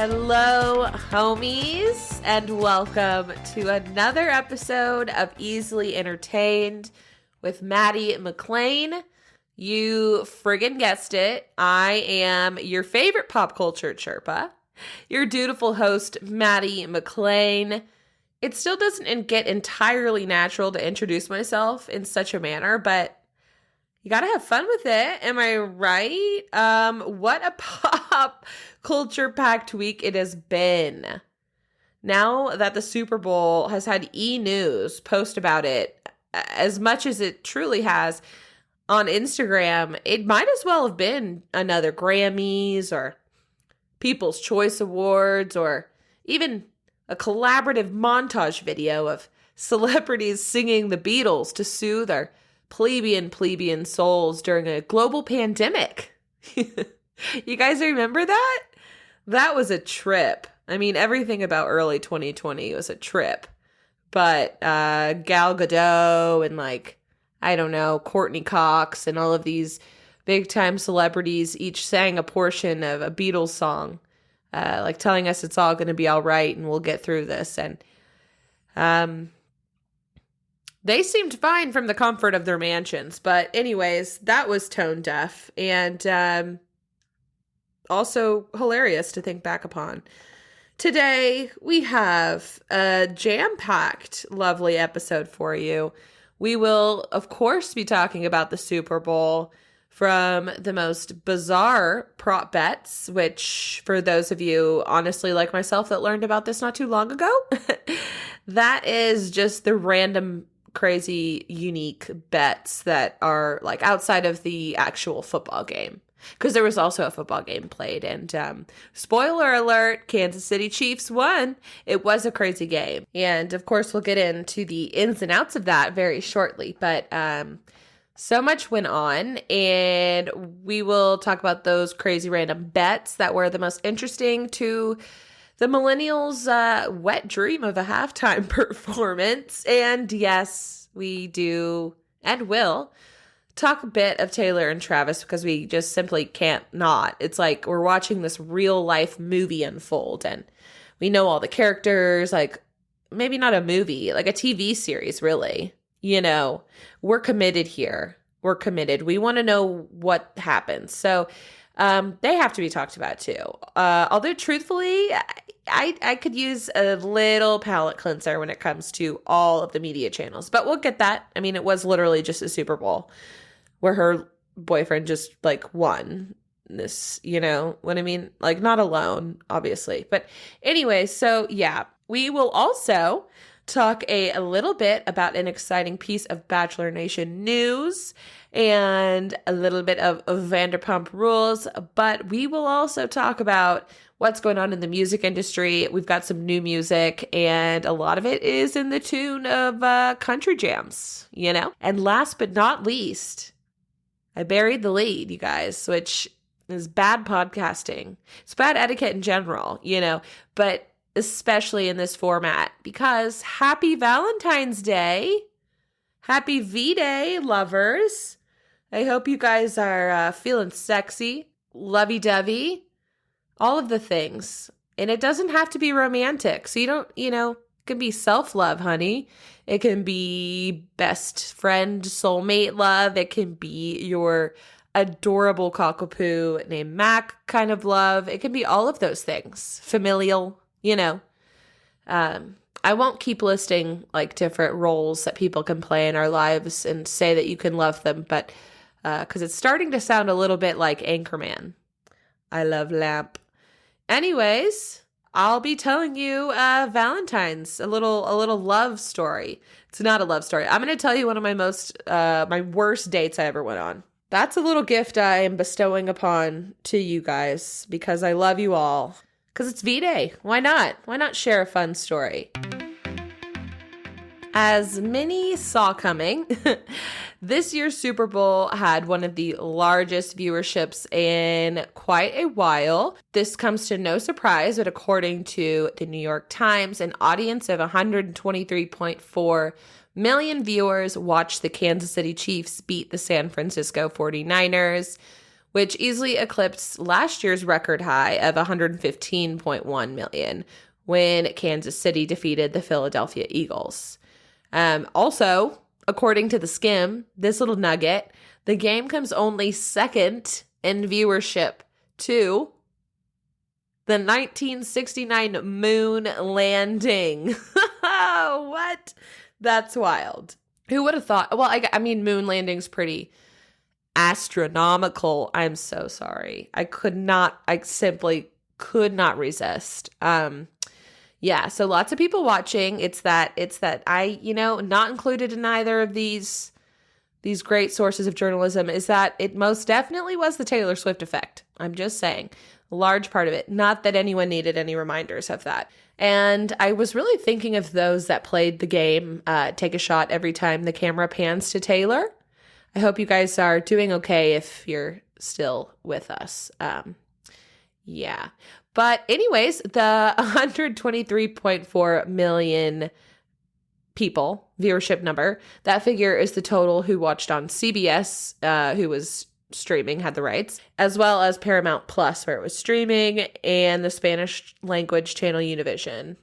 Hello, homies, and welcome to another episode of Easily Entertained with Maddy McClain. You friggin' guessed it. I am your favorite pop culture chirpa, your dutiful host, Maddy McClain. It still doesn't get entirely natural to introduce myself in such a manner, but you gotta have fun with it. Am I right? What a pop culture-packed week it has been. Now that the Super Bowl has had E! News post about it, as much as it truly has on Instagram, it might as well have been another Grammys or People's Choice Awards or even a collaborative montage video of celebrities singing the Beatles to soothe our plebeian souls during a global pandemic. You guys remember that? That was a trip. I mean, everything about early 2020 was a trip. But Gal Gadot and I don't know, Courtney Cox and all of these big time celebrities each sang a portion of a Beatles song, telling us it's all going to be all right and we'll get through this. And they seemed fine from the comfort of their mansions. But anyways, that was tone deaf and also hilarious to think back upon. Today, we have a jam-packed, lovely episode for you. We will, of course, be talking about the Super Bowl from the most bizarre prop bets, which for those of you, honestly, like myself, that learned about this not too long ago, that is just the random crazy, unique bets that are outside of the actual football game. Because there was also a football game played. And spoiler alert, Kansas City Chiefs won. It was a crazy game. And of course, we'll get into the ins and outs of that very shortly. But so much went on. And we will talk about those crazy random bets that were the most interesting to the millennials' wet dream of a halftime performance. And yes, we do and will talk a bit of Taylor and Travis because we just simply can't not. It's like we're watching this real life movie unfold and we know all the characters, maybe not a movie, a TV series, really. We're committed here. We're committed. We want to know what happens. So they have to be talked about too. Although truthfully, I could use a little palate cleanser when it comes to all of the media channels, but we'll get that. I mean, it was literally just a Super Bowl where her boyfriend just won this, you know what I mean? Not alone, obviously. But anyway, so yeah, we will also talk a little bit about an exciting piece of Bachelor Nation news and a little bit of Vanderpump Rules, but we will also talk about what's going on in the music industry. We've got some new music, and a lot of it is in the tune of country jams, And last but not least, I buried the lead, you guys, which is bad podcasting. It's bad etiquette in general, but especially in this format, because happy Valentine's Day. Happy V-Day, lovers. I hope you guys are feeling sexy, lovey-dovey, all of the things. And it doesn't have to be romantic. So you don't, it can be self-love, honey. It can be best friend, soulmate love. It can be your adorable cockapoo named Mac kind of love. It can be all of those things. Familial, I won't keep listing different roles that people can play in our lives and say that you can love them, but because it's starting to sound a little bit like Anchorman. I love lamp. Anyways, I'll be telling you Valentine's, a little love story. It's not a love story. I'm going to tell you one of my worst dates I ever went on. That's a little gift I am bestowing upon to you guys because I love you all. Because it's V-Day. Why not? Why not share a fun story? As many saw coming, this year's Super Bowl had one of the largest viewerships in quite a while. This comes to no surprise, but according to the New York Times, an audience of 123.4 million viewers watched the Kansas City Chiefs beat the San Francisco 49ers, which easily eclipsed last year's record high of 115.1 million when Kansas City defeated the Philadelphia Eagles. Also, according to the Skim, this little nugget, the game comes only second in viewership to the 1969 moon landing. What? That's wild. Who would have thought? Well, I mean, moon landing's pretty astronomical. I'm so sorry. I simply could not resist. Yeah, so lots of people watching. It's that I, not included in either of these great sources of journalism is that it most definitely was the Taylor Swift effect. I'm just saying. A large part of it. Not that anyone needed any reminders of that. And I was really thinking of those that played the game, take a shot every time the camera pans to Taylor. I hope you guys are doing okay if you're still with us. Yeah. But anyways, the 123.4 million people viewership number, that figure is the total who watched on CBS, who was streaming, had the rights, as well as Paramount Plus, where it was streaming, and the Spanish language channel Univision,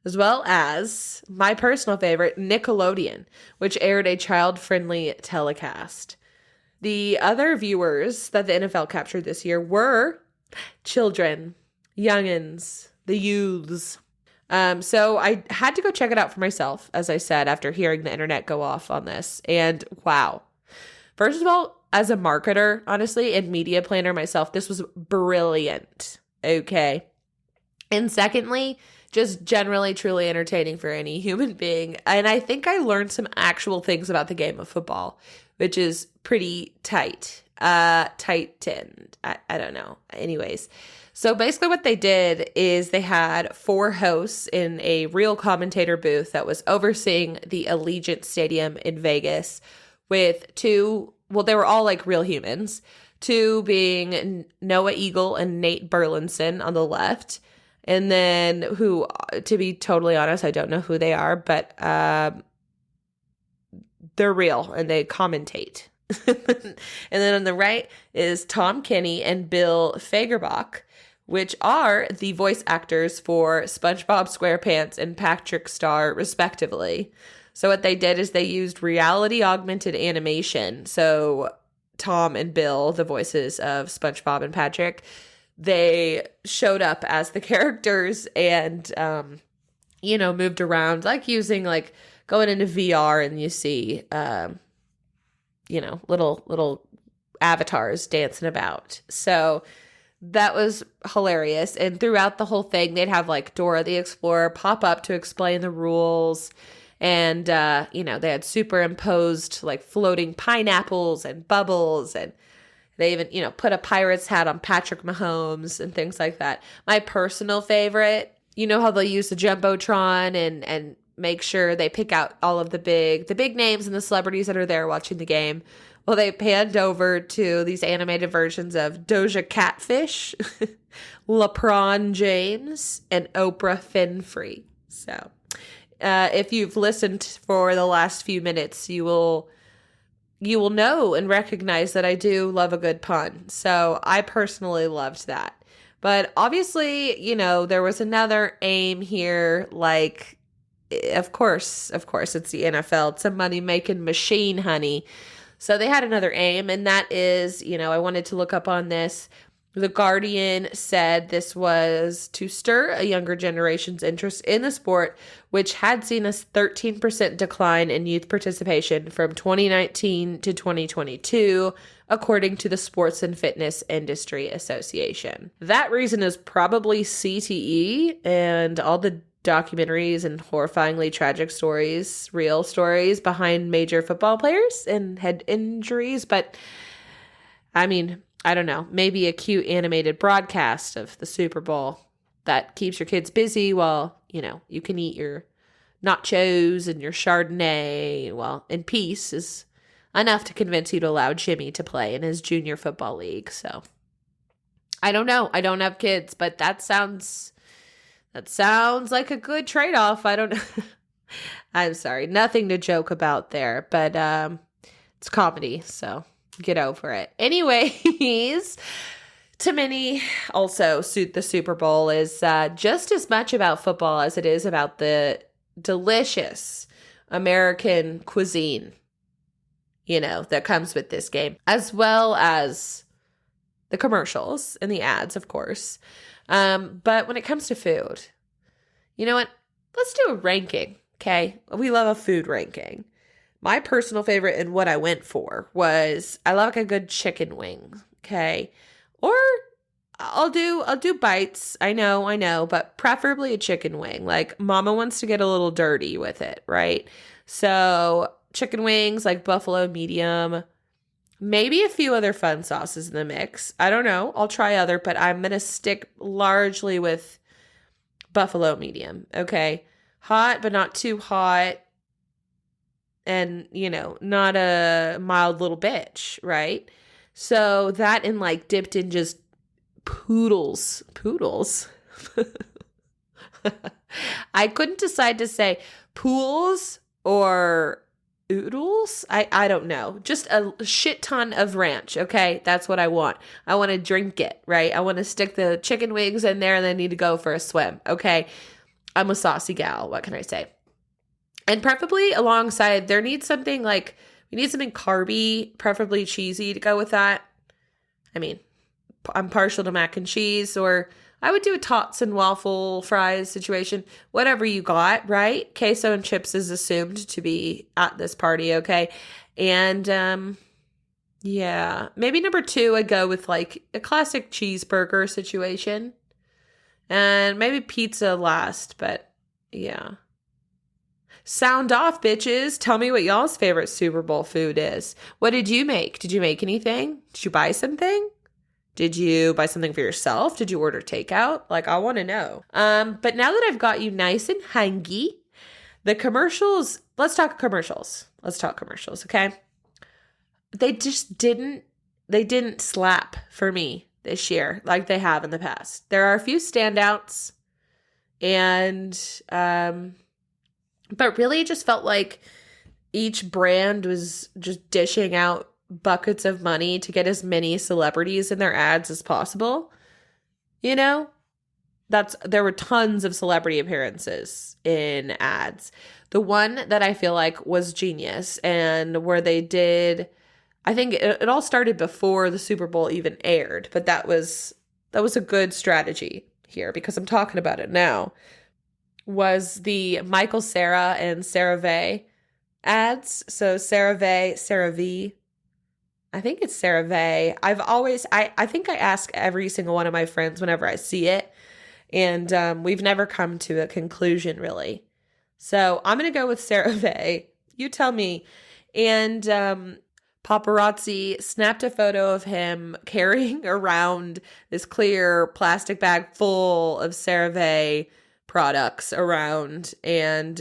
as well as my personal favorite, Nickelodeon, which aired a child-friendly telecast. The other viewers that the NFL captured this year were children, youngins, the youths. So I had to go check it out for myself, as I said, after hearing the internet go off on this. And wow. First of all, as a marketer, honestly, and media planner myself, this was brilliant. Okay. And secondly, just generally truly entertaining for any human being. And I think I learned some actual things about the game of football, which is pretty tightened. I don't know. Anyways. So basically what they did is they had 4 hosts in a real commentator booth that was overseeing the Allegiant Stadium in Vegas with 2, well, they were all like real humans, 2 being Noah Eagle and Nate Burleson on the left. And then who, to be totally honest, I don't know who they are, but they're real and they commentate. And then on the right is Tom Kenny and Bill Fagerbach, which are the voice actors for SpongeBob SquarePants and Patrick Star, respectively. So what they did is they used reality augmented animation. So Tom and Bill, the voices of SpongeBob and Patrick, they showed up as the characters and, moved around, like using, like, going into VR and you see, little avatars dancing about. So that was hilarious. And throughout the whole thing, they'd have like Dora the Explorer pop up to explain the rules. And, they had superimposed like floating pineapples and bubbles. And they even, put a pirate's hat on Patrick Mahomes and things like that. My personal favorite, how they'll use the Jumbotron and make sure they pick out all of the big names and the celebrities that are there watching the game. Well, they panned over to these animated versions of Doja Catfish, LeBron James, and Oprah Winfrey. So, if you've listened for the last few minutes, you will know and recognize that I do love a good pun. So, I personally loved that. But obviously, there was another aim here, like, of course, it's the NFL. It's a money-making machine, honey. So they had another aim, and that is, I wanted to look up on this. The Guardian said this was to stir a younger generation's interest in the sport, which had seen a 13% decline in youth participation from 2019 to 2022, according to the Sports and Fitness Industry Association. That reason is probably CTE and all the documentaries and horrifyingly tragic stories, real stories behind major football players and head injuries. But I mean, I don't know, maybe a cute animated broadcast of the Super Bowl that keeps your kids busy while, you can eat your nachos and your Chardonnay, well, in peace is enough to convince you to allow Jimmy to play in his junior football league. So I don't know. I don't have kids, but that sounds like a good trade-off. I don't know. I'm sorry. Nothing to joke about there, but it's comedy, so Get over it. Anyways, to many, also, the Super Bowl is just as much about football as it is about the delicious American cuisine, that comes with this game, as well as the commercials and the ads, of course. But when it comes to food, you know what? Let's do a ranking, okay? We love a food ranking. My personal favorite and what I went for was I love a good chicken wing, okay? Or I'll do bites. I know, but preferably a chicken wing. Like mama wants to get a little dirty with it, right? So chicken wings, like buffalo medium, maybe a few other fun sauces in the mix. I don't know. I'll try other, but I'm going to stick largely with buffalo medium, okay? Hot, but not too hot. And, not a mild little bitch, right? So that and like dipped in just poodles. I couldn't decide to say pools or oodles. I don't know. Just a shit ton of ranch, okay? That's what I want. I want to drink it, right? I want to stick the chicken wings in there and then need to go for a swim, okay? I'm a saucy gal. What can I say? And preferably alongside, we need something carby, preferably cheesy to go with that. I mean, I'm partial to mac and cheese, or I would do a tots and waffle fries situation. Whatever you got, right? Queso and chips is assumed to be at this party, okay? And, yeah. Maybe number 2, I'd go with like a classic cheeseburger situation. And maybe pizza last, but yeah. Sound off, bitches. Tell me what y'all's favorite Super Bowl food is. What did you make? Did you make anything? Did you buy something? Did you buy something for yourself? Did you order takeout? Like, I want to know. But now that I've got you nice and hungry, the commercials, let's talk commercials, okay? They didn't slap for me this year like they have in the past. There are a few standouts, and but really it just felt like each brand was just dishing out buckets of money to get as many celebrities in their ads as possible. There were tons of celebrity appearances in ads. The one that I feel like was genius, and where they did, I think it all started before the Super Bowl even aired, but that was a good strategy here because I'm talking about it now, was the Michael Cera and CeraVe ads. So CeraVe, I think it's CeraVe. I think I ask every single one of my friends whenever I see it, and we've never come to a conclusion really. So I'm going to go with CeraVe. You tell me. And paparazzi snapped a photo of him carrying around this clear plastic bag full of CeraVe products around, and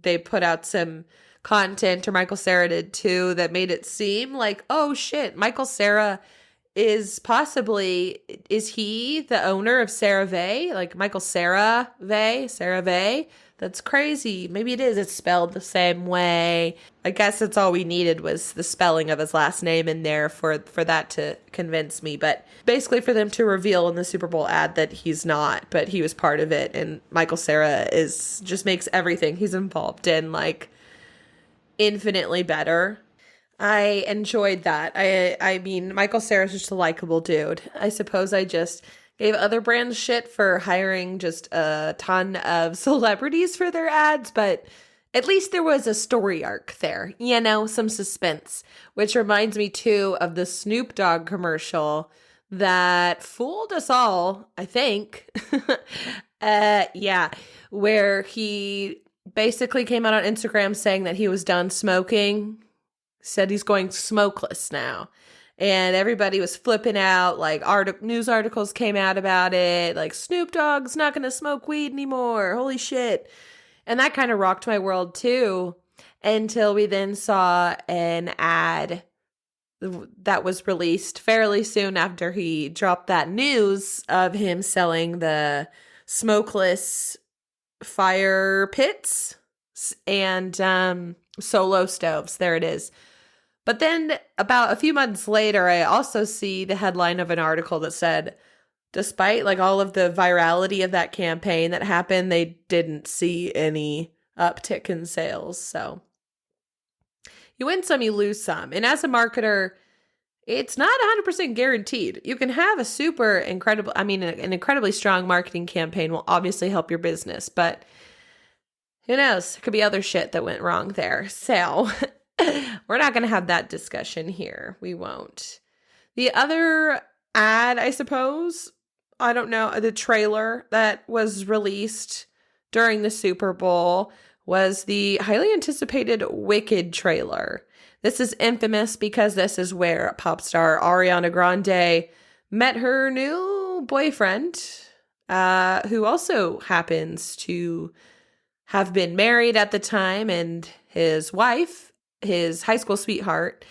they put out some content, or Michael Cera did too, that made it seem like, oh shit, Michael Cera is he the owner of CeraVe? Like Michael CeraVe? That's crazy. Maybe it is. It's spelled the same way. I guess that's all we needed was the spelling of his last name in there for that to convince me. But basically for them to reveal in the Super Bowl ad that he's not, but he was part of it. And Michael Cera just makes everything he's involved in like infinitely better. I enjoyed that. I mean, Michael Cera's just a likable dude. I suppose I just gave other brands shit for hiring just a ton of celebrities for their ads, but at least there was a story arc there, some suspense, which reminds me too of the Snoop Dogg commercial that fooled us all, I think. Where he basically came out on Instagram saying that he was done smoking, said he's going smokeless now. And everybody was flipping out, like news articles came out about it, like Snoop Dogg's not going to smoke weed anymore. Holy shit. And that kind of rocked my world too, until we then saw an ad that was released fairly soon after he dropped that news of him selling the smokeless fire pits and solo stoves. There it is. But then about a few months later, I also see the headline of an article that said, despite like all of the virality of that campaign that happened, they didn't see any uptick in sales. So you win some, you lose some. And as a marketer, it's not 100% guaranteed. You can have a an incredibly strong marketing campaign will obviously help your business, but who knows? It could be other shit that went wrong there. So we're not going to have that discussion here. We won't. The other ad, I suppose, I don't know, the trailer that was released during the Super Bowl was the highly anticipated Wicked trailer. This is infamous because this is where pop star Ariana Grande met her new boyfriend, who also happens to have been married at the time, and his wife, his high school sweetheart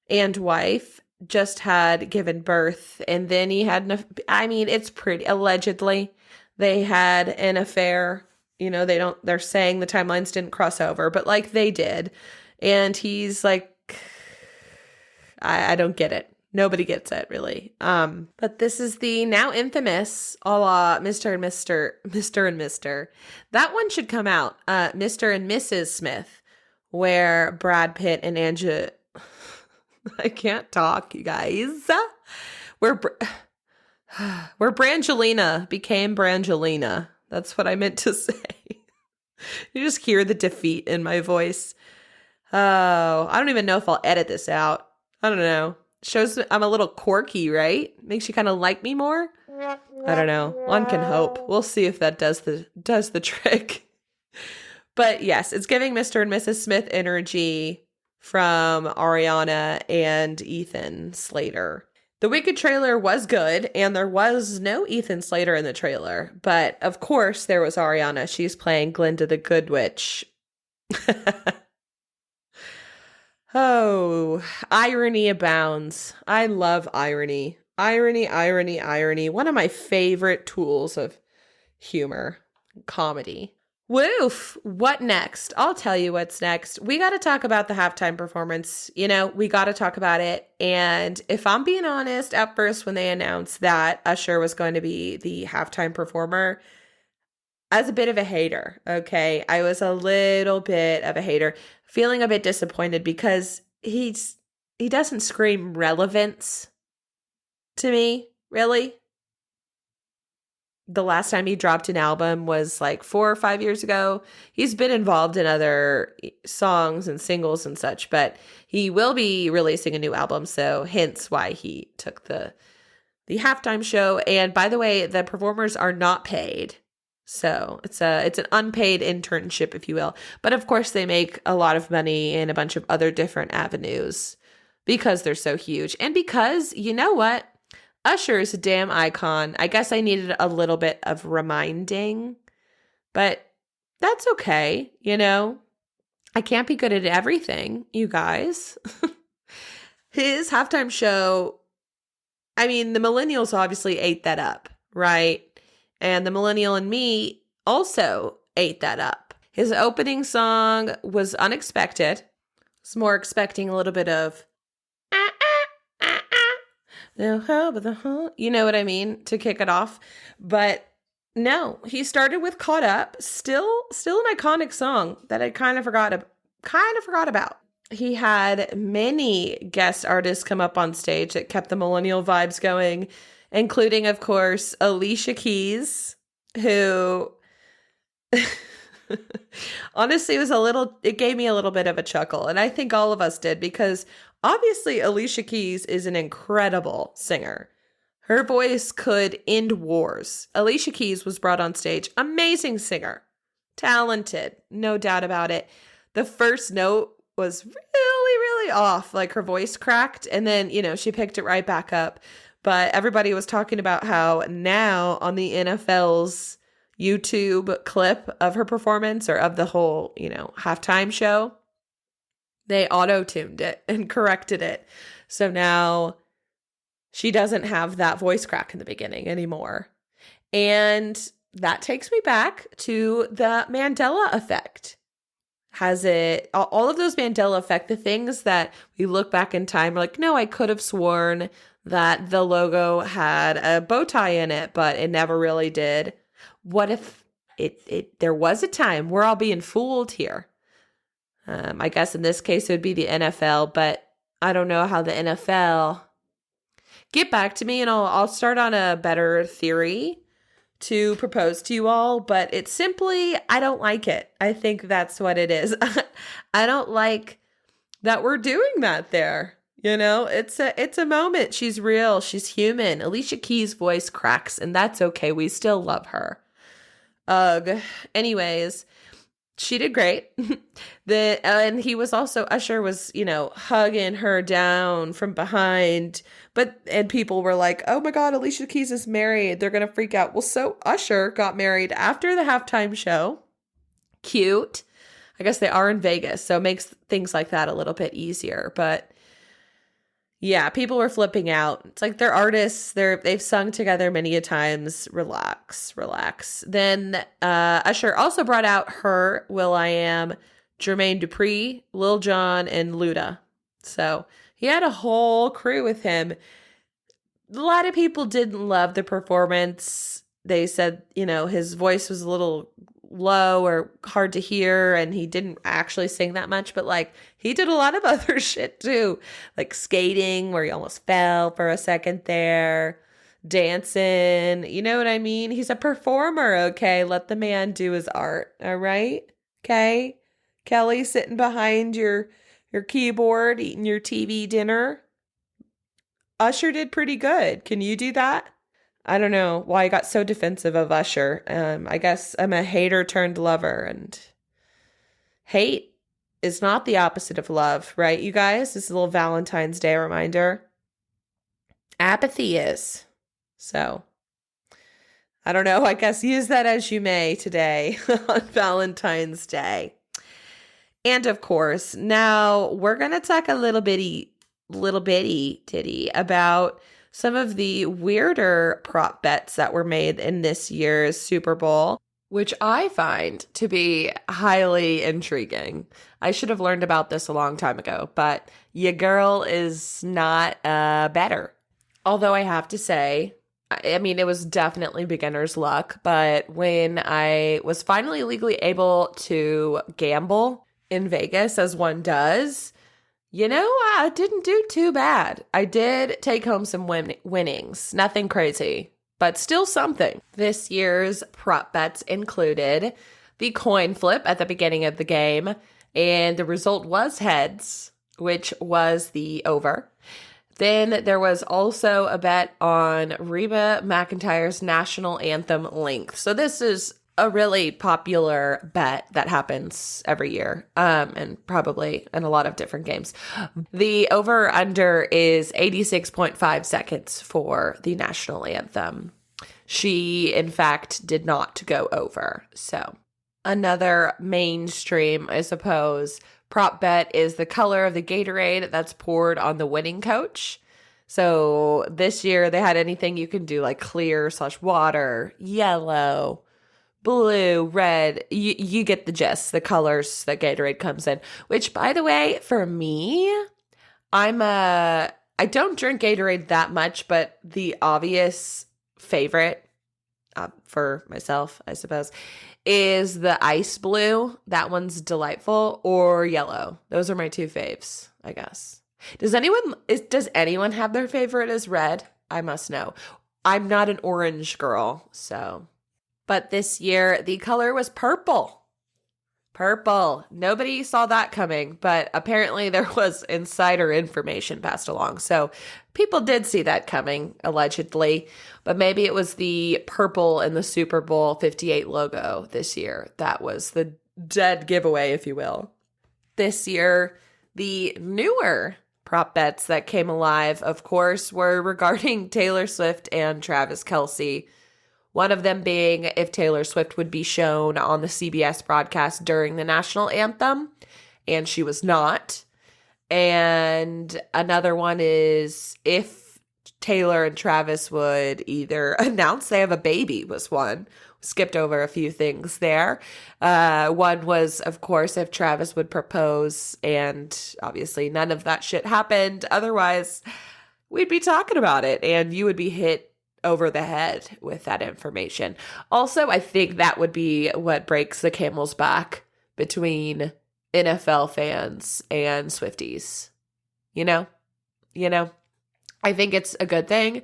and wife, just had given birth. And then he had it's pretty, allegedly, they had an affair. You know, they're saying the timelines didn't cross over, but like they did. And he's like, I don't get it. Nobody gets it, really. But this is the now infamous a la Mr. and Mr. That one should come out. Mr. and Mrs. Smith, where Brad Pitt and I can't talk, you guys. Where Brangelina became Brangelina. That's what I meant to say. You just hear the defeat in my voice. Oh, I don't even know if I'll edit this out. I don't know. Shows I'm a little quirky, right? Makes you kind of like me more. I don't know. One can hope. We'll see if that does the trick. But yes, it's giving Mr. and Mrs. Smith energy from Ariana and Ethan Slater. The Wicked trailer was good, and there was no Ethan Slater in the trailer. But of course, there was Ariana. She's playing Glinda the Good Witch. Oh, irony abounds. I love irony. Irony. One of my favorite tools of humor, comedy. Woof. What next? I'll tell you what's next. We got to talk about the halftime performance. You know, we got to talk about it. And if I'm being honest, at first when they announced that Usher was going to be the halftime performer, I was a bit of a hater, okay? I was a little bit of a hater, feeling a bit disappointed because he doesn't scream relevance to me, really. The last time he dropped an album was like 4 or 5 years ago. He's been involved in other songs and singles and such, but he will be releasing a new album, so hence why he took the halftime show. And by the way, the performers are not paid. So it's an unpaid internship, if you will. But of course, they make a lot of money in a bunch of other different avenues because they're so huge. And because, you know what? Usher is a damn icon. I guess I needed a little bit of reminding, but that's okay. You know, I can't be good at everything, you guys. His halftime show, I mean, the millennials obviously ate that up, right? And the millennial in me also ate that up. His opening song was unexpected. I was more expecting a little bit of, you know what I mean, to kick it off. But no, he started with Caught Up, still an iconic song that I kind of forgot about. He had many guest artists come up on stage that kept the millennial vibes going, including, of course, Alicia Keys, who honestly it gave me a little bit of a chuckle. And I think all of us did, because obviously Alicia Keys is an incredible singer. Her voice could end wars. Alicia Keys was brought on stage. Amazing singer. Talented. No doubt about it. The first note was really, really off. Like her voice cracked, and then, you know, she picked it right back up. But everybody was talking about how now on the NFL's YouTube clip of her performance, or of the whole, you know, halftime show, they auto-tuned it and corrected it. So now she doesn't have that voice crack in the beginning anymore. And that takes me back to the Mandela effect. Has it, all of those Mandela effect, the things that we look back in time, we're like, no, I could have sworn that the logo had a bow tie in it, but it never really did. What if there was a time we're all being fooled here? I guess in this case it would be the NFL, but I don't know how the NFL. Get back to me and I'll start on a better theory to propose to you all, but it's simply, I don't like it. I think that's what it is. I don't like that we're doing that there. It's a moment. She's real. She's human. Alicia Keys' voice cracks, and that's okay. We still love her. Ugh. Anyways, she did great. And he was also, Usher was, hugging her down from behind. And people were like, oh my God, Alicia Keys is married. They're going to freak out. Well, so Usher got married after the halftime show. Cute. I guess they are in Vegas, so it makes things like that a little bit easier. But yeah, people were flipping out. It's like they're artists. They've sung together many a times. Relax. Then Usher also brought out her, will.i.am, Jermaine Dupri, Lil Jon, and Luda. So he had a whole crew with him. A lot of people didn't love the performance. They said, his voice was a little low or hard to hear, and he didn't actually sing that much, but he did a lot of other shit too, like skating where he almost fell for a second there, dancing, you know what I mean? He's a performer, okay? Let the man do his art, all right? Okay? Kelly sitting behind your keyboard, eating your TV dinner. Usher did pretty good. Can you do that? I don't know why I got so defensive of Usher. I guess I'm a hater turned lover, and hate is not the opposite of love, right, you guys? This is a little Valentine's Day reminder. Apathy is. So, I don't know. I guess use that as you may today on Valentine's Day. And of course, now we're going to talk a little bitty titty about some of the weirder prop bets that were made in this year's Super Bowl, which I find to be highly intriguing. I should have learned about this a long time ago, but your girl is not better. Although I have to say, it was definitely beginner's luck, but when I was finally legally able to gamble in Vegas, as one does, I didn't do too bad. I did take home some winnings. Nothing crazy, but still something. This year's prop bets included the coin flip at the beginning of the game, and the result was heads, which was the over. Then there was also a bet on Reba McEntire's national anthem length. So this is a really popular bet that happens every year, and probably in a lot of different games. The over-under is 86.5 seconds for the national anthem. She, in fact, did not go over. So another mainstream, I suppose, prop bet is the color of the Gatorade that's poured on the winning coach. So this year they had anything you can do, like clear/water, yellow, blue, red. You get the gist, the colors that Gatorade comes in. Which, by the way, for me, I don't drink Gatorade that much, but the obvious favorite for myself, I suppose, is the ice blue. That one's delightful. Or yellow. Those are my two faves, I guess. Does anyone have their favorite as red? I must know. I'm not an orange girl, so. But this year, the color was purple. Purple. Nobody saw that coming, but apparently there was insider information passed along. So people did see that coming, allegedly. But maybe it was the purple in the Super Bowl 58 logo this year. That was the dead giveaway, if you will. This year, the newer prop bets that came alive, of course, were regarding Taylor Swift and Travis Kelce. One of them being if Taylor Swift would be shown on the CBS broadcast during the national anthem, and she was not. And another one is if Taylor and Travis would either announce they have a baby was one. Skipped over a few things there. One was, of course, if Travis would propose, and obviously none of that shit happened. Otherwise, we'd be talking about it, and you would be hit over the head with that information. Also, I think that would be what breaks the camel's back between NFL fans and Swifties. You know, I think it's a good thing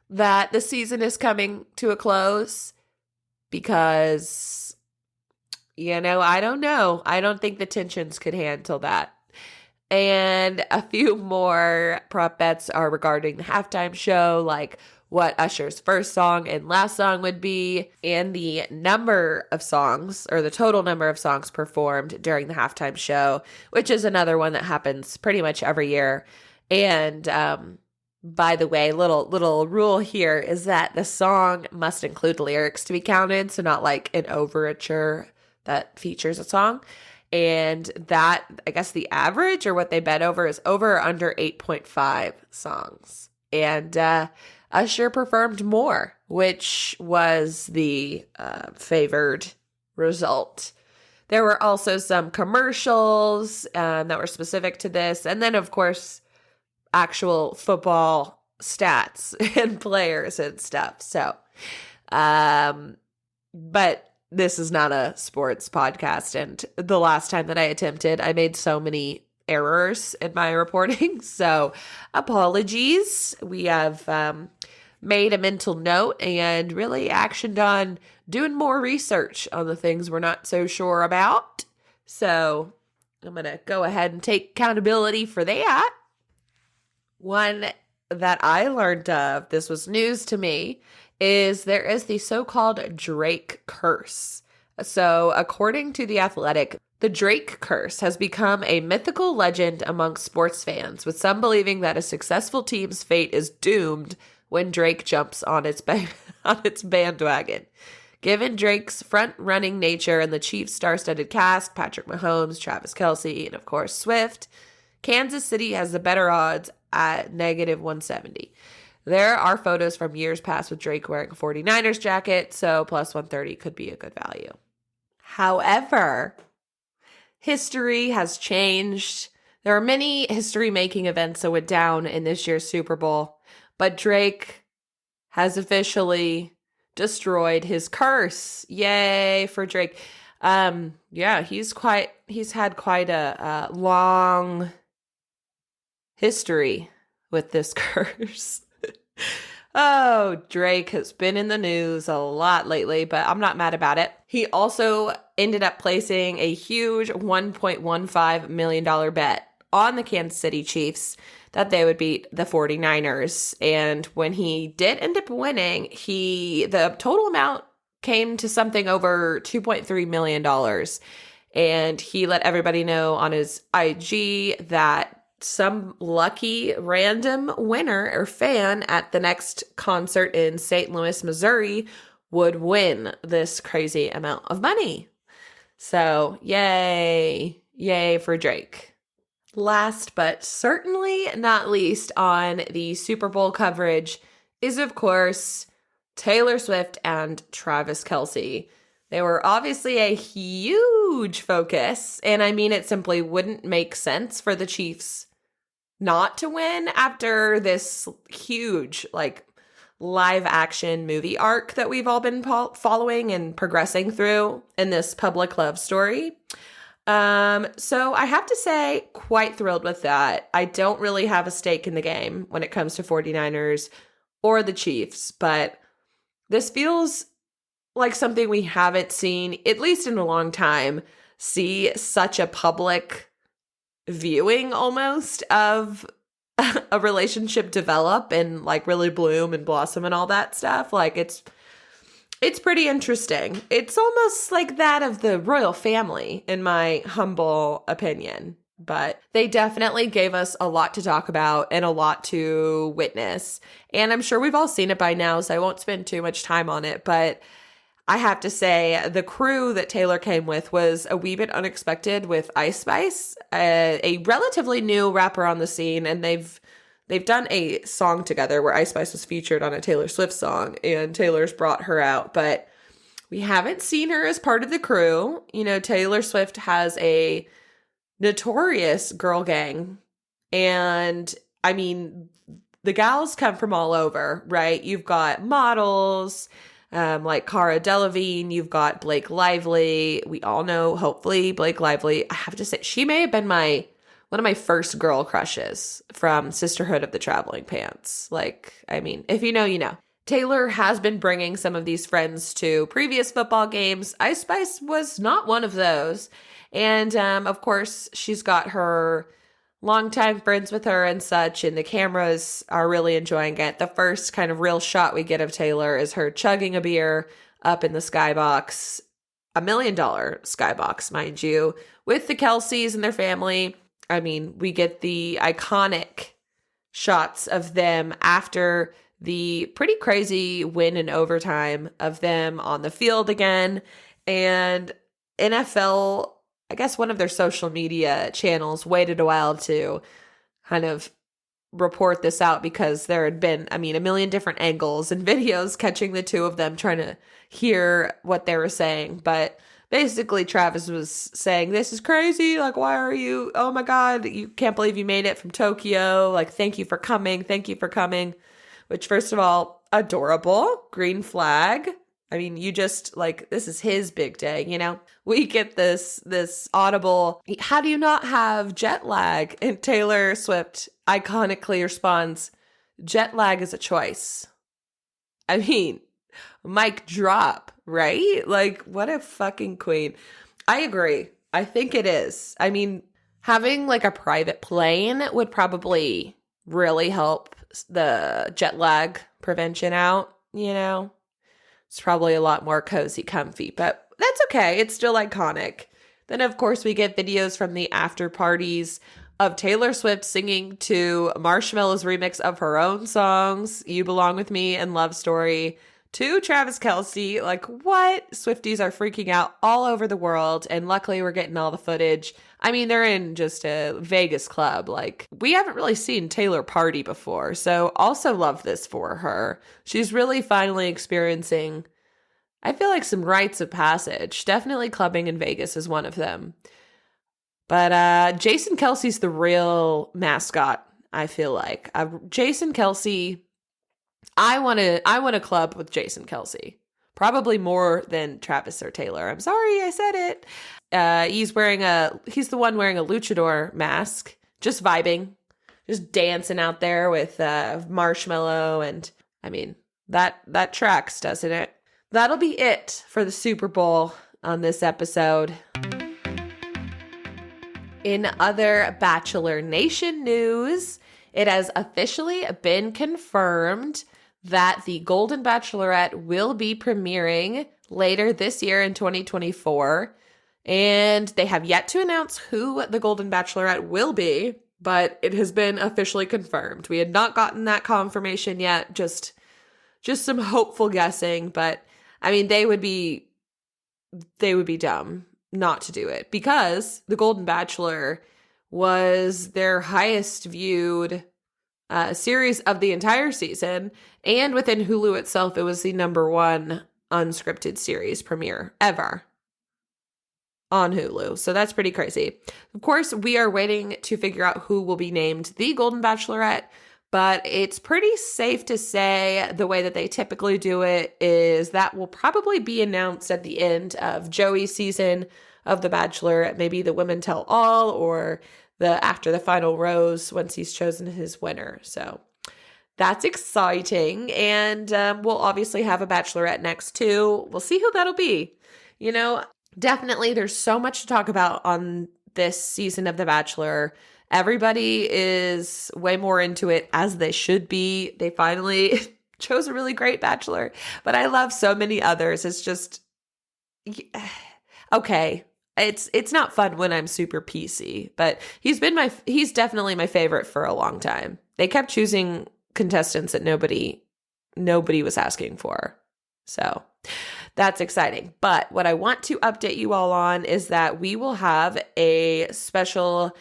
that the season is coming to a close because, I don't know. I don't think the tensions could handle that. And a few more prop bets are regarding the halftime show, like what Usher's first song and last song would be, and the number of songs, or the total number of songs performed during the halftime show, which is another one that happens pretty much every year. And by the way, little rule here is that the song must include lyrics to be counted, so not like an overture that features a song. And that, I guess the average or what they bet over is over or under 8.5 songs. And Usher performed more, which was the favored result. There were also some commercials that were specific to this. And then, of course, actual football stats and players and stuff. So, but this is not a sports podcast. And the last time that I attempted, I made so many errors in my reporting. So apologies. We have made a mental note and really actioned on doing more research on the things we're not so sure about. So I'm going to go ahead and take accountability for that. One that I learned of, this was news to me, is there is the so-called Drake curse. So according to The Athletic, the Drake curse has become a mythical legend among sports fans, with some believing that a successful team's fate is doomed when Drake jumps on its bandwagon. Given Drake's front-running nature and the Chiefs' star-studded cast, Patrick Mahomes, Travis Kelce, and of course Swift, Kansas City has the better odds at -170. There are photos from years past with Drake wearing a 49ers jacket, so plus 130 could be a good value. However, history has changed. There are many history-making events that went down in this year's Super Bowl, but Drake has officially destroyed his curse. Yay for Drake. He's had quite a long history with this curse. Oh, Drake has been in the news a lot lately, but I'm not mad about it. He also ended up placing a huge $1.15 million bet on the Kansas City Chiefs that they would beat the 49ers. And when he did end up winning, the total amount came to something over $2.3 million. And he let everybody know on his IG that some lucky random winner or fan at the next concert in St. Louis, Missouri would win this crazy amount of money. So yay for Drake. Last but certainly not least on the Super Bowl coverage is, of course, Taylor Swift and Travis Kelce. They were obviously a huge focus, and I mean it simply wouldn't make sense for the Chiefs not to win after this huge, live action movie arc that we've all been following and progressing through in this public love story. So I have to say, quite thrilled with that. I don't really have a stake in the game when it comes to 49ers or the Chiefs, but this feels like something we haven't seen, at least in a long time, see such a public viewing almost of a relationship develop and really bloom and blossom and all that stuff. It's pretty interesting. It's almost like that of the royal family, in my humble opinion. But they definitely gave us a lot to talk about and a lot to witness. And I'm sure we've all seen it by now, so I won't spend too much time on it. But I have to say, the crew that Taylor came with was a wee bit unexpected with Ice Spice, a relatively new rapper on the scene, and they've they've done a song together where Ice Spice was featured on a Taylor Swift song, and Taylor's brought her out, but we haven't seen her as part of the crew. You know, Taylor Swift has a notorious girl gang, and I mean, the gals come from all over, right? You've got models, like Cara Delevingne, you've got Blake Lively. We all know, hopefully, Blake Lively. I have to say, she may have been one of my first girl crushes from Sisterhood of the Traveling Pants. Like, I mean, if you know, you know. Taylor has been bringing some of these friends to previous football games. Ice Spice was not one of those. And, of course, she's got her longtime friends with her and such, and the cameras are really enjoying it. The first kind of real shot we get of Taylor is her chugging a beer up in the skybox, $1 million skybox, mind you, with the Kelces and their family. I mean, we get the iconic shots of them after the pretty crazy win in overtime of them on the field again. And NFL, I guess one of their social media channels waited a while to kind of report this out because there had been, I mean, a million different angles and videos catching the two of them trying to hear what they were saying. But basically, Travis was saying, this is crazy. Like, why are you? Oh my God, you can't believe you made it from Tokyo. Like, thank you for coming. Thank you for coming. Which, first of all, adorable. Green flag. I mean, you just, like, this is his big day, you know? We get this audible, how do you not have jet lag? And Taylor Swift iconically responds, jet lag is a choice. I mean, mic drop, right? Like, what a fucking queen. I agree. I think it is. I mean, having, like, a private plane would probably really help the jet lag prevention out, you know? It's probably a lot more cozy, comfy, but that's okay. It's still iconic. Then, of course, we get videos from the after parties of Taylor Swift singing to Marshmello's remix of her own songs, You Belong With Me and Love Story, to Travis Kelce. Like, what? Swifties are freaking out all over the world, and luckily we're getting all the footage. I mean, they're in just a Vegas club. Like, we haven't really seen Taylor party before, so also love this for her. She's really finally experiencing, I feel like, some rites of passage. Definitely clubbing in Vegas is one of them. But Jason Kelce's the real mascot, I feel like. Jason Kelce, I want to club with Jason Kelce. Probably more than Travis or Taylor. I'm sorry I said it. He's the one wearing a luchador mask, just vibing, just dancing out there with Marshmello, and I mean, that tracks, doesn't it? That'll be it for the Super Bowl on this episode. In other Bachelor Nation news, it has officially been confirmed that the Golden Bachelorette will be premiering later this year in 2024. And they have yet to announce who the Golden Bachelorette will be, but it has been officially confirmed. We had not gotten that confirmation yet, just some hopeful guessing, but I mean, they would be dumb not to do it, because the Golden Bachelor was their highest viewed series of the entire season, and within Hulu itself, it was the #1 unscripted series premiere ever on Hulu. So that's pretty crazy. Of course, we are waiting to figure out who will be named the Golden Bachelorette, but it's pretty safe to say the way that they typically do it is that will probably be announced at the end of Joey's season of The Bachelor, maybe the Women Tell All, or after the final rose once he's chosen his winner. So that's exciting. And we'll obviously have a Bachelorette next too. We'll see who that'll be. You know, definitely there's so much to talk about on this season of The Bachelor. Everybody is way more into it, as they should be. They finally chose a really great Bachelor, but I love so many others. It's just, okay. It's not fun when I'm super PC, but he's definitely my favorite for a long time. They kept choosing contestants that nobody was asking for. So that's exciting. But what I want to update you all on is that we will have a special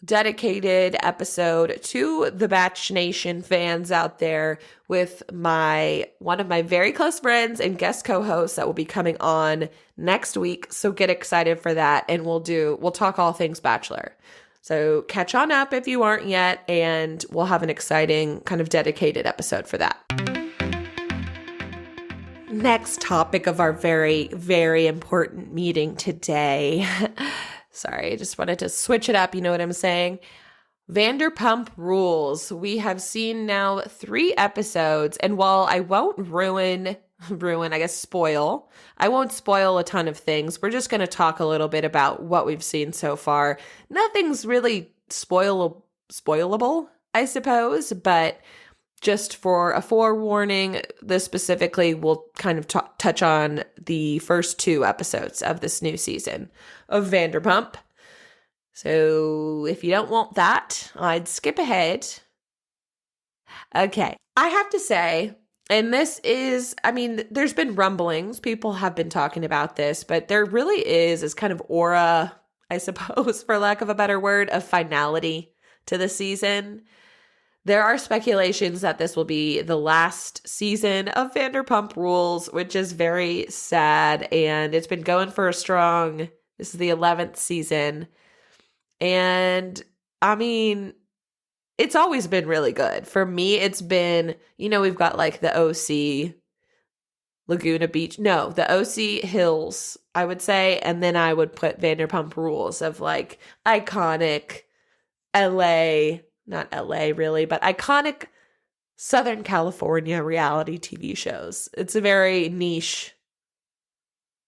dedicated episode to the Bach Nation fans out there with one of my very close friends and guest co-hosts that will be coming on next week. So get excited for that, and we'll talk all things Bachelor. So catch on up if you aren't yet, and we'll have an exciting kind of dedicated episode for that. Next topic of our very, very important meeting today. Sorry, I just wanted to switch it up. You know what I'm saying? Vanderpump Rules. We have seen now 3 episodes, and while I won't spoil. I won't spoil a ton of things. We're just going to talk a little bit about what we've seen so far. Nothing's really spoilable, I suppose, but just for a forewarning, this specifically will kind of touch on the first 2 episodes of this new season of Vanderpump. So if you don't want that, I'd skip ahead. Okay, I have to say, and this is, there's been rumblings. People have been talking about this, but there really is kind of aura, I suppose, for lack of a better word, of finality to the season. There are speculations that this will be the last season of Vanderpump Rules, which is very sad. And it's been going for this is the 11th season. And it's always been really good. For me, it's been, we've got like the OC, Laguna Beach. No, the OC Hills, I would say. And then I would put Vanderpump Rules of like iconic LA, not LA really, but iconic Southern California reality TV shows. It's a very niche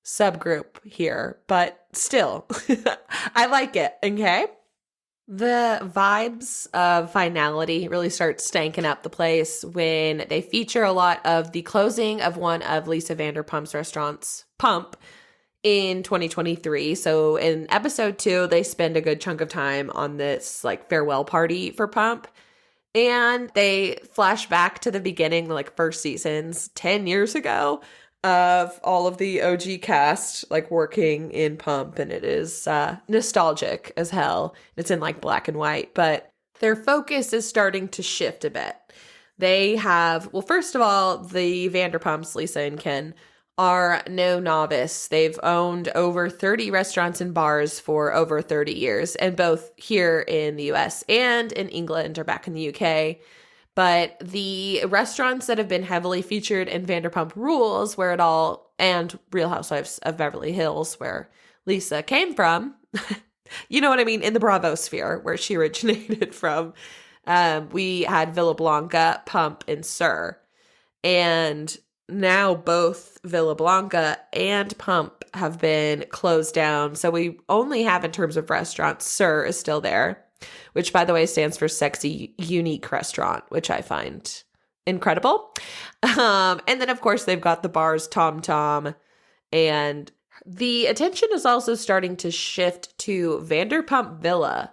subgroup here, but still, I like it, okay? The vibes of finality really start stanking up the place when they feature a lot of the closing of one of Lisa Vanderpump's restaurants, Pump, in 2023. So in episode 2, they spend a good chunk of time on this like farewell party for Pump. And they flash back to the beginning, like first seasons, 10 years ago, of all of the OG cast like working in Pump, and it is nostalgic as hell. It's in like black and white, but their focus is starting to shift a bit. They have, well, first of all, the Vanderpumps, Lisa and Ken, are no novice. They've owned over 30 restaurants and bars for over 30 years, and both here in the US and in England or back in the UK. But the restaurants that have been heavily featured in Vanderpump Rules, and Real Housewives of Beverly Hills, where Lisa came from, you know what I mean, in the Bravo sphere, where she originated from, we had Villa Blanca, Pump, and Sir. And now both Villa Blanca and Pump have been closed down. So we only have, in terms of restaurants, Sir is still there, which, by the way, stands for Sexy Unique Restaurant, which I find incredible. And then, of course, they've got the bars Tom Tom. And the attention is also starting to shift to Vanderpump Villa,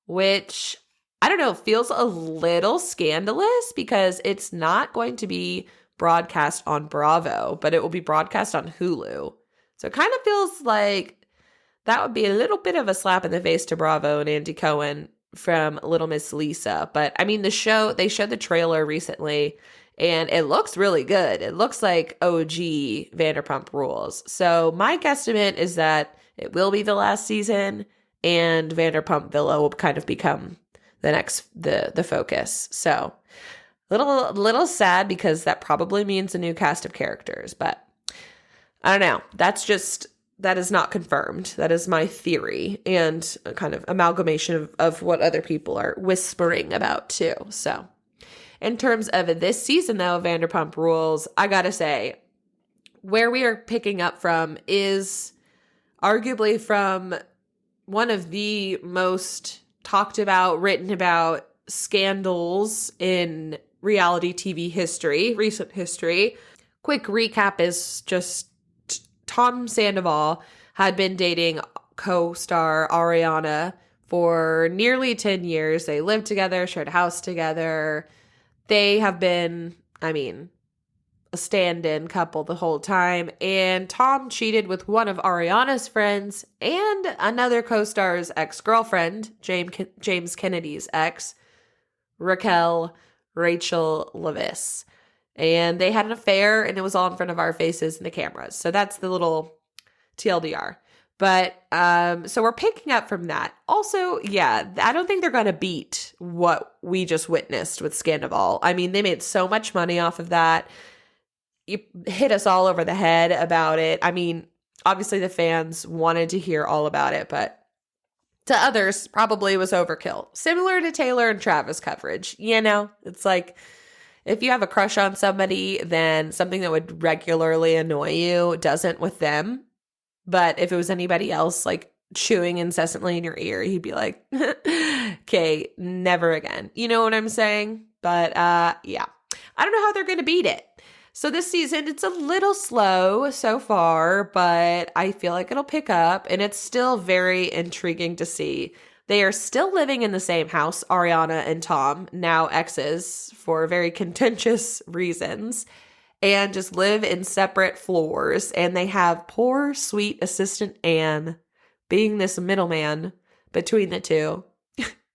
which, I don't know, feels a little scandalous because it's not going to be broadcast on Bravo, but it will be broadcast on Hulu. So it kind of feels like that would be a little bit of a slap in the face to Bravo and Andy Cohen from Little Miss Lisa. But they showed the trailer recently, and it looks really good. It looks like OG Vanderpump Rules. So my guesstimate is that it will be the last season, and Vanderpump Villa will kind of become the focus. So little sad, because that probably means a new cast of characters, but I don't know. That is not confirmed. That is my theory and a kind of amalgamation of what other people are whispering about too. So in terms of this season, though, of Vanderpump Rules, I gotta say, where we are picking up from is arguably from one of the most talked about, written about scandals in reality TV history, recent history. Quick recap is just Tom Sandoval had been dating co-star Ariana for nearly 10 years. They lived together, shared a house together. They have been, a stand-in couple the whole time, and Tom cheated with one of Ariana's friends and another co-star's ex-girlfriend, James Kennedy's ex, Rachel Leviss. And they had an affair, and it was all in front of our faces in the cameras. So that's the little TLDR. But so we're picking up from that. Also, yeah, I don't think they're going to beat what we just witnessed with Scandival. I mean, they made so much money off of that. You hit us all over the head about it. I mean, obviously the fans wanted to hear all about it, but to others, probably was overkill. Similar to Taylor and Travis coverage. You know, it's like if you have a crush on somebody, then something that would regularly annoy you doesn't with them. But if it was anybody else, like chewing incessantly in your ear, he'd be like, okay, never again. You know what I'm saying? But yeah, I don't know how they're going to beat it. So this season, it's a little slow so far, but I feel like it'll pick up, and it's still very intriguing to see. They are still living in the same house, Ariana and Tom, now exes for very contentious reasons, and just live in separate floors. And they have poor, sweet assistant Anne being this middleman between the two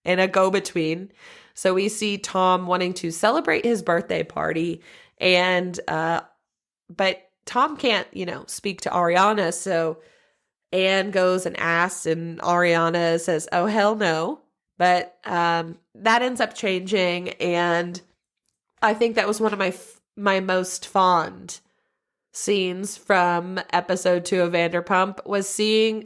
and a go-between. So we see Tom wanting to celebrate his birthday party, and but Tom can't, speak to Ariana. So Anne goes and asks, and Ariana says, oh, hell no. But that ends up changing, and I think that was one of my most fond scenes from episode 2 of Vanderpump was seeing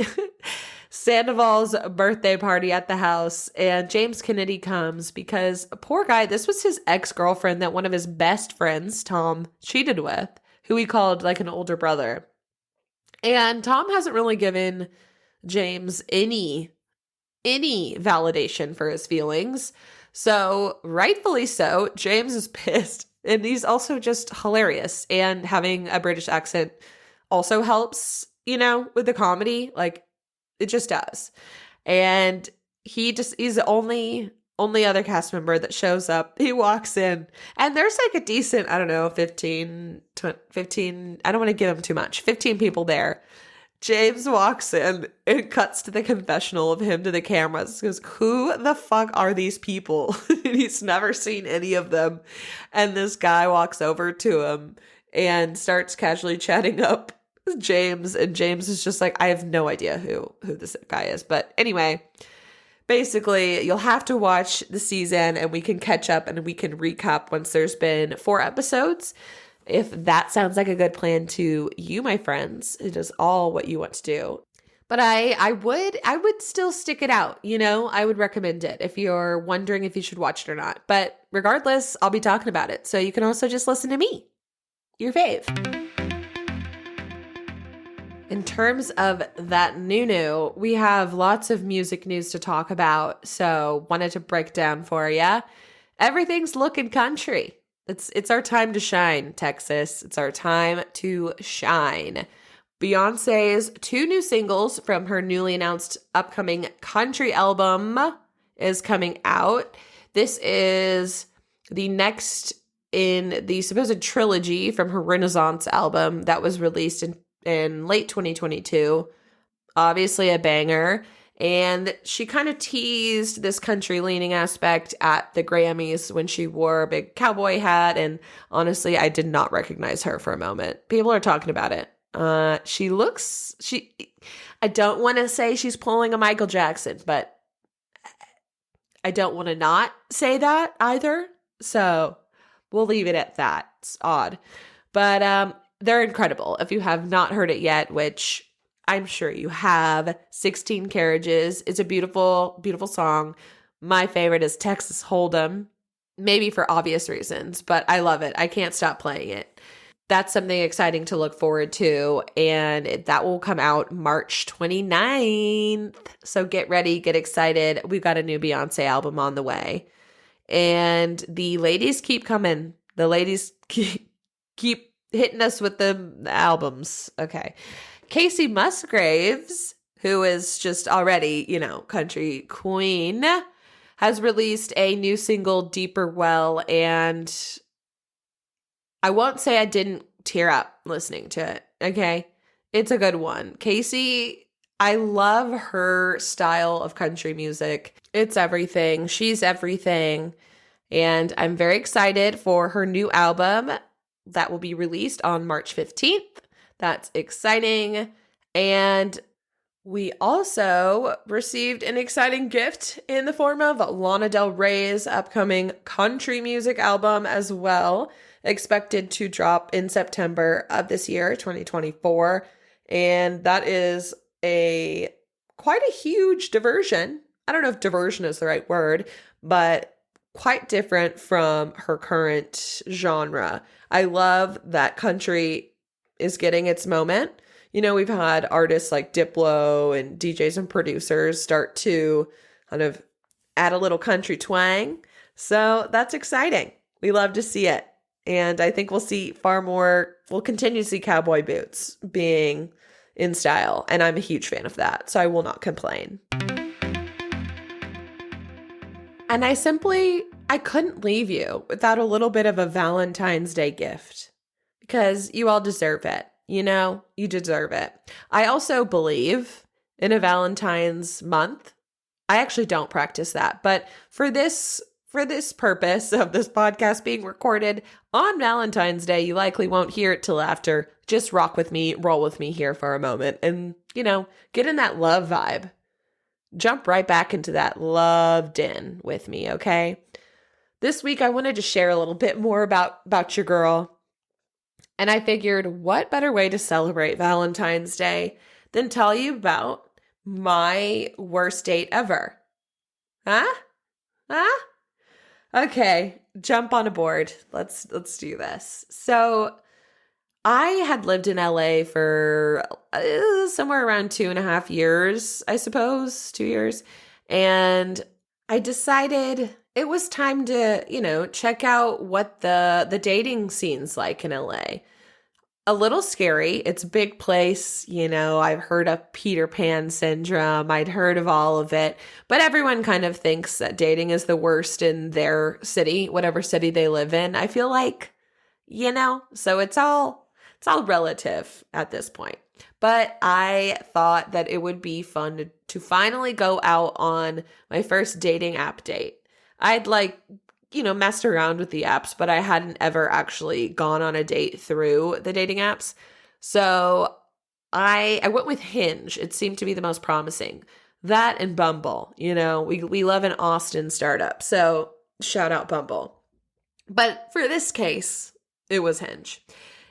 Sandoval's birthday party at the house, and James Kennedy comes because, poor guy, this was his ex-girlfriend that one of his best friends, Tom, cheated with, who he called like an older brother. And Tom hasn't really given James any validation for his feelings. So rightfully so, James is pissed. And he's also just hilarious. And having a British accent also helps, with the comedy. Like, it just does. And he's the only other cast member that shows up. He walks in, and there's like a decent, 15, I don't want to give him too much, 15 people there. James walks in and cuts to the confessional of him to the cameras. He goes, who the fuck are these people? He's never seen any of them. And this guy walks over to him and starts casually chatting up James. And James is just like, I have no idea who this guy is. But anyway, basically, you'll have to watch the season, and we can catch up and we can recap once there's been 4 episodes. If that sounds like a good plan to you, my friends, it is all what you want to do. But I would still stick it out. I would recommend it if you're wondering if you should watch it or not. But regardless, I'll be talking about it. So you can also just listen to me, your fave. In terms of that new, we have lots of music news to talk about. So wanted to break down for you. Everything's looking country. It's our time to shine, Texas. It's our time to shine. Beyonce's 2 new singles from her newly announced upcoming country album is coming out. This is the next in the supposed trilogy from her Renaissance album that was released in late 2022. Obviously a banger. And she kind of teased this country-leaning aspect at the Grammys when she wore a big cowboy hat. And honestly, I did not recognize her for a moment. People are talking about it. I don't want to say she's pulling a Michael Jackson, but I don't want to not say that either. So we'll leave it at that. It's odd. But they're incredible. If you have not heard it yet, which I'm sure you have, 16 Carriages. It's a beautiful, beautiful song. My favorite is Texas Hold'em, maybe for obvious reasons, but I love it. I can't stop playing it. That's something exciting to look forward to, and that will come out March 29th. So get ready, get excited. We've got a new Beyonce album on the way, and the ladies keep coming. The ladies keep hitting us with the albums. Okay. Casey Musgraves, who is just already, country queen, has released a new single, Deeper Well, and I won't say I didn't tear up listening to it, okay? It's a good one. Casey, I love her style of country music. It's everything. She's everything. And I'm very excited for her new album that will be released on March 15th. That's exciting. And we also received an exciting gift in the form of Lana Del Rey's upcoming country music album as well, expected to drop in September of this year, 2024. And that is quite a huge diversion. I don't know if diversion is the right word, but quite different from her current genre. I love that country is getting its moment. You know, we've had artists like Diplo and DJs and producers start to kind of add a little country twang. So that's exciting. We love to see it. And I think we'll continue to see cowboy boots being in style. And I'm a huge fan of that. So I will not complain. And I couldn't leave you without a little bit of a Valentine's Day gift because you all deserve it. You know, you deserve it. I also believe in a Valentine's month. I actually don't practice that, but for this purpose of this podcast being recorded on Valentine's Day, you likely won't hear it till after. Just roll with me here for a moment and, you know, get in that love vibe. Jump right back into that loved in with me, okay? This week I wanted to share a little bit more about your girl. And I figured, what better way to celebrate Valentine's Day than tell you about my worst date ever? Huh? Okay, jump on aboard. Let's do this. So I had lived in LA for somewhere around 2.5 years, I suppose, 2 years. And I decided it was time to, you know, check out what the dating scene's like in LA. A little scary. It's a big place. You know, I've heard of Peter Pan syndrome. I'd heard of all of it. But everyone kind of thinks that dating is the worst in their city, whatever city they live in. I feel like, you know, so it's all relative at this point. But I thought that it would be fun to finally go out on my first dating app date. I'd messed around with the apps, but I hadn't ever actually gone on a date through the dating apps. So I went with Hinge. It seemed to be the most promising. That and Bumble. You know, we love an Austin startup. So shout out Bumble. But for this case, it was Hinge.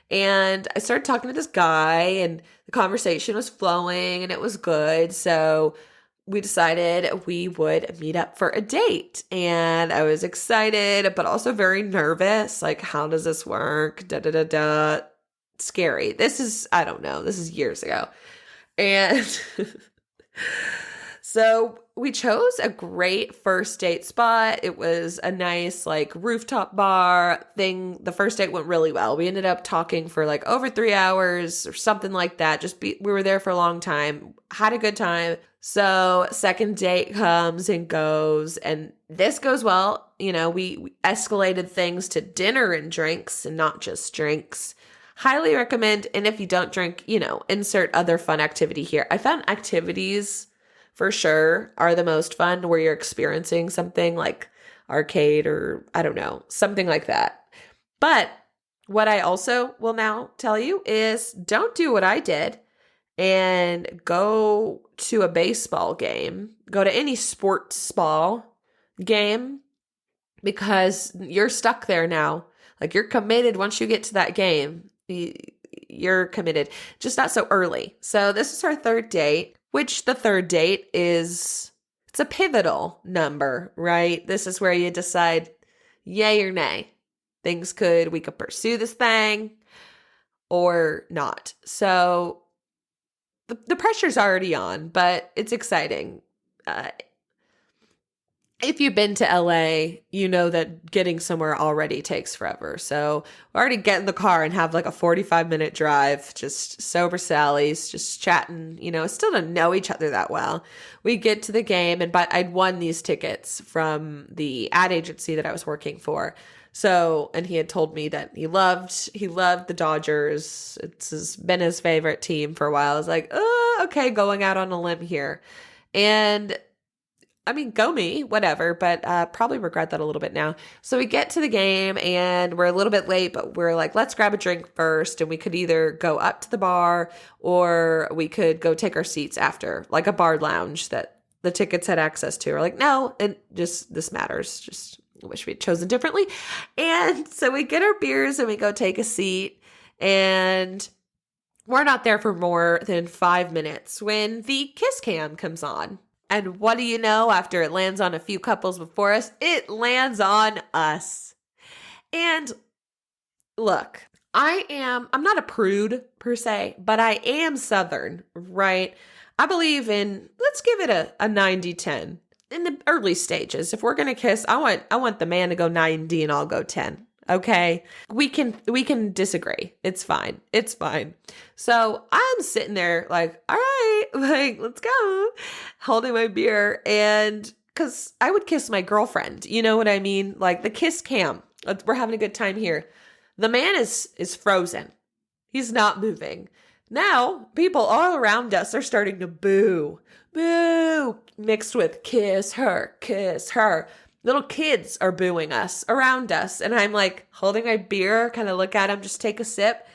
And I started talking to this guy and the conversation was flowing and it was good. So we decided we would meet up for a date. And I was excited, but also very nervous. Like, how does this work? Scary. I don't know. This is years ago. And so we chose a great first date spot. It was a nice rooftop bar thing. The first date went really well. We ended up talking for over 3 hours or something like that. We were there for a long time, had a good time. So second date comes and goes, and this goes well. You know, we escalated things to dinner and drinks and not just drinks. Highly recommend. And if you don't drink, insert other fun activity here. I found activities for sure are the most fun where you're experiencing something like arcade or I don't know, something like that. But what I also will now tell you is don't do what I did and go to a baseball game, go to any sports ball game because you're stuck there now. You're committed once you get to that game. You're committed, just not so early. So this is our third date, which the third date it's a pivotal number, right? This is where you decide yay or nay. We could pursue this thing or not. So the pressure's already on, but it's exciting. If you've been to LA, you know that getting somewhere already takes forever. So we already get in the car and have a 45-minute drive, just sober Sally's, just chatting, still don't know each other that well. We get to the game but I'd won these tickets from the ad agency that I was working for. So, and he had told me that he loved the Dodgers. Been his favorite team for a while. I was like, oh, okay, going out on a limb here. And I mean, go me, whatever, but probably regret that a little bit now. So we get to the game and we're a little bit late, but we're like, let's grab a drink first. And we could either go up to the bar or we could go take our seats after, like a bar lounge that the tickets had access to. We're like, no, and just this matters. Just I wish we'd chosen differently. And so we get our beers and we go take a seat, and we're not there for more than 5 minutes when the kiss cam comes on. And what do you know, after it lands on a few couples before us, it lands on us. And look, I'm not a prude per se, but I am Southern, right? I believe in, let's give it a 90-10. In the early stages, if we're going to kiss, I want the man to go 90 and I'll go 10. Okay. We can disagree. It's fine. It's fine. So I'm sitting there like, all right, like, let's go, holding my beer. And cause I would kiss my girlfriend, you know what I mean? Like the kiss cam, we're having a good time here. The man is frozen. He's not moving. Now people all around us are starting to boo, mixed with kiss her, kiss her. Little kids are booing us around us. And I'm like holding my beer, kind of look at him, just take a sip.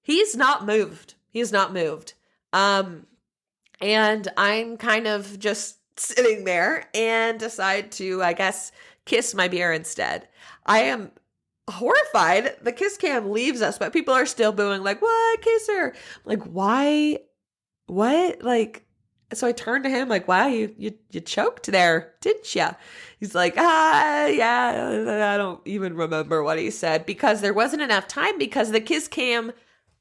He's not moved. He's not moved. And I'm kind of just sitting there and decide to, I guess, kiss my beer instead. I am horrified. The kiss cam leaves us, but people are still booing, like, what? Kiss her. I'm like, why? What? Like, so I turned to him like, wow, you choked there, didn't you? He's like, yeah, I don't even remember what he said, because there wasn't enough time, because the kiss cam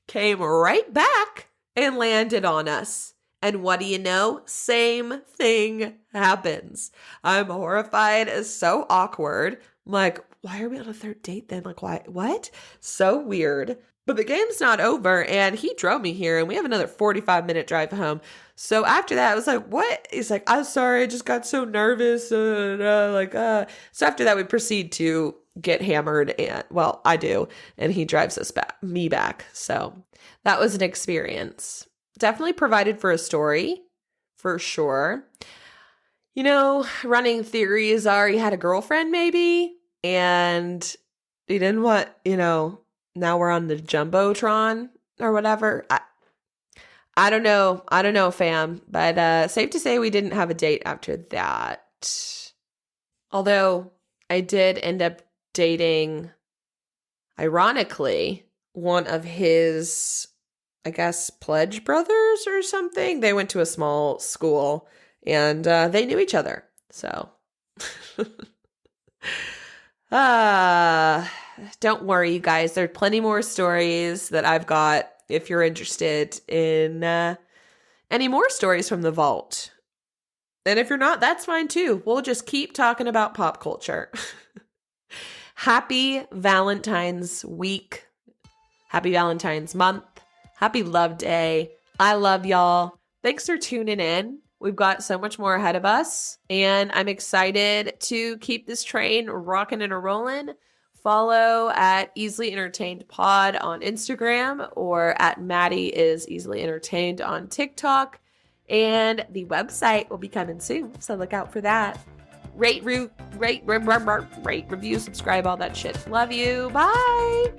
came right back and landed on us. And what do you know? Same thing happens. I'm horrified. It's so awkward. I'm like, why are we on a third date then? Like, why? What? So weird. But the game's not over, and he drove me here, and we have another 45-minute drive home. So after that, I was like, what? He's like, I'm sorry, I just got so nervous. So after that, we proceed to get hammered, and, well, I do, and he drives me back. So that was an experience. Definitely provided for a story, for sure. You know, running theories are he had a girlfriend maybe, and he didn't want, now we're on the Jumbotron or whatever. I don't know. I don't know, fam. But safe to say we didn't have a date after that. Although I did end up dating, ironically, one of his, I guess, pledge brothers or something. They went to a small school and they knew each other. So, don't worry, you guys. There are plenty more stories that I've got if you're interested in any more stories from the vault. And if you're not, that's fine too. We'll just keep talking about pop culture. Happy Valentine's week. Happy Valentine's month. Happy Love Day. I love y'all. Thanks for tuning in. We've got so much more ahead of us, and I'm excited to keep this train rocking and a-rolling. Follow at Easily Entertained Pod on Instagram, or at Maddy is Easily Entertained on TikTok. And the website will be coming soon, so look out for that. Rate, review, subscribe, all that shit. Love you. Bye.